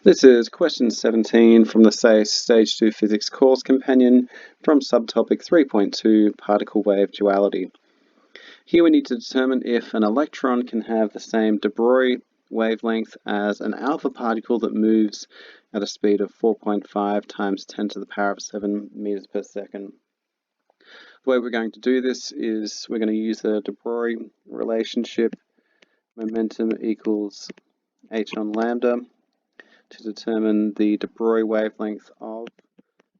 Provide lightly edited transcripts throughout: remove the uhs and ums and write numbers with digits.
This is question 17 from the SACE Stage 2 Physics course companion from subtopic 3.2 Particle Wave Duality. Here we need to determine if an electron can have the same de Broglie wavelength as an alpha particle that moves at a speed of 4.5 times 10 to the power of 7 meters per second. The way we're going to do this is we're going to use the de Broglie relationship, momentum equals h on lambda, to determine the de Broglie wavelength of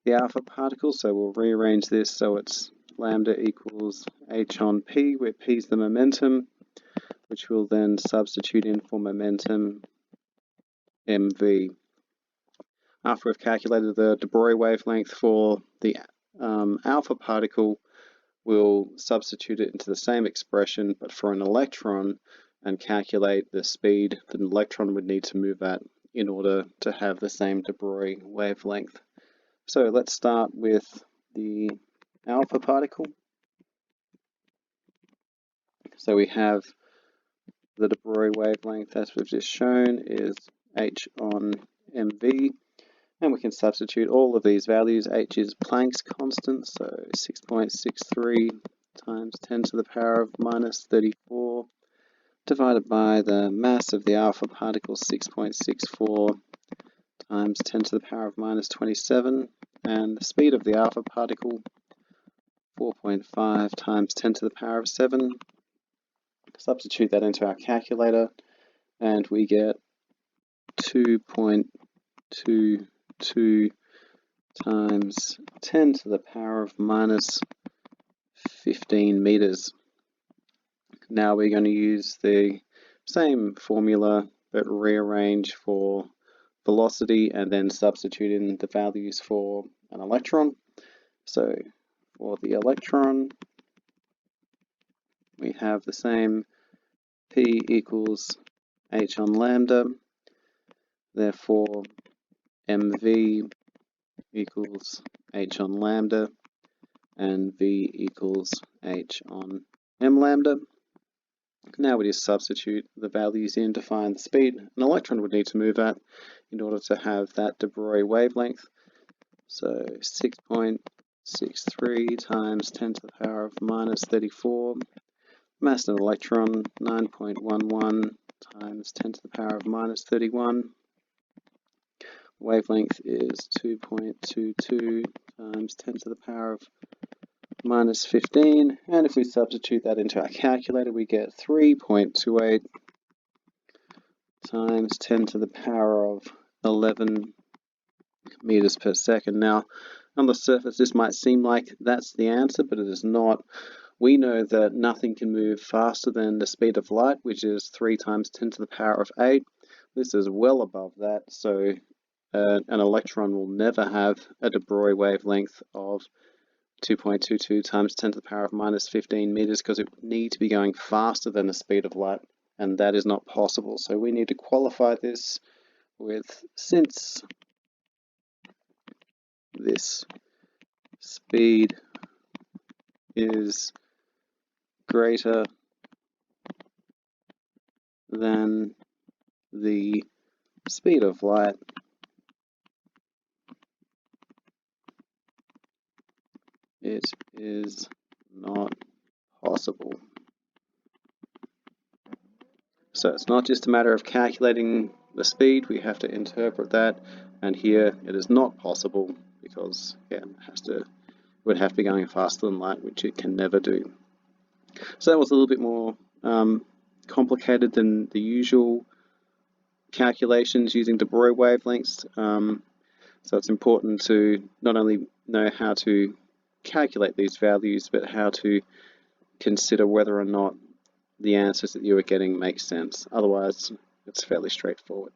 the alpha particle. So we'll rearrange this so it's lambda equals h on p, where p is the momentum, which we'll then substitute in for momentum mv. After we've calculated the de Broglie wavelength for the alpha particle, we'll substitute it into the same expression but for an electron and calculate the speed that an electron would need to move at in order to have the same de Broglie wavelength. So let's start with the alpha particle. So we have the de Broglie wavelength, as we've just shown, is h on mv, and we can substitute all of these values. H is Planck's constant, so 6.63 times 10 to the power of minus 34 divided by the mass of the alpha particle, 6.64 times 10 to the power of minus 27, and the speed of the alpha particle, 4.5 times 10 to the power of 7. Substitute that into our calculator, and we get 2.22 times 10 to the power of minus 15 meters. Now we're going to use the same formula but rearrange for velocity and then substitute in the values for an electron. So for the electron, we have the same p equals h on lambda, therefore mv equals h on lambda and v equals h on m lambda. Now we just substitute the values in to find the speed an electron would need to move at in order to have that de Broglie wavelength. So 6.63 times 10 to the power of minus 34. Mass of an electron, 9.11 times 10 to the power of minus 31. Wavelength is 2.22 times 10 to the power of minus 15, and if we substitute that into our calculator, we get 3.28 times 10 to the power of 11 meters per second. Now, on the surface, this might seem like that's the answer, but it is not. We know that nothing can move faster than the speed of light, which is 3 times 10 to the power of 8. This is well above that, so an electron will never have a de Broglie wavelength of 2.22 times 10 to the power of minus 15 meters, because it would need to be going faster than the speed of light, and that is not possible. So we need to qualify this with, since this speed is greater than the speed of light, it is not possible. So it's not just a matter of calculating the speed, we have to interpret that, and here it is not possible because it would have to be going faster than light, which it can never do. So that was a little bit more complicated than the usual calculations using de Broglie wavelengths. So it's important to not only know how to calculate these values, but how to consider whether or not the answers that you are getting make sense. Otherwise, it's fairly straightforward.